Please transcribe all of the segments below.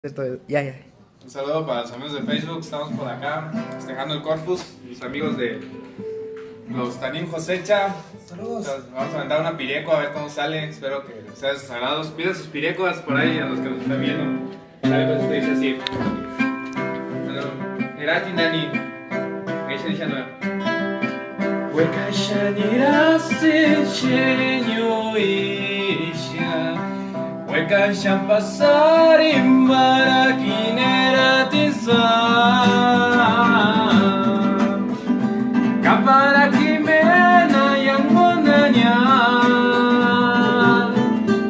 Ya. Un saludo para los amigos de Facebook, estamos por acá festejando el Corpus, los amigos de los Tanín Josecha. Saludos. Vamos a mandar una pireco a ver cómo sale, espero que sea de sus agradados. Piden sus pirecos por ahí a los que nos están viendo. Sale, pues te dice así. Erati Nani, ahí se dice nueva. Huecashanirase chenyo isha Huecashan pasar en maraquinera tiza Kapara kimena yang monanya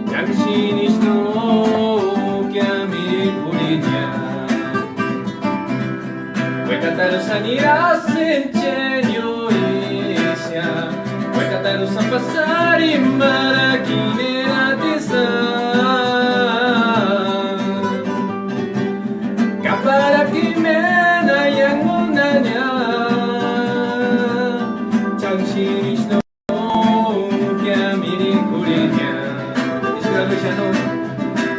Yang sinistro kiamiri kurinya Huecataru sanirase chenyo isha Huecataru san pasar en maraquinera tiza Para kimena yang munanya Changshinish no Kiamiri kurinya Ishikaru no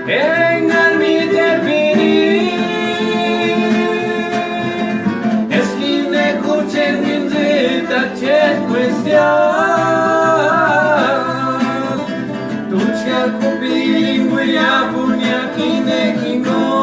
Engal mi terpini Esquine kuchen minzita chet cuestión Tuchka kuping Guya punya kine kingo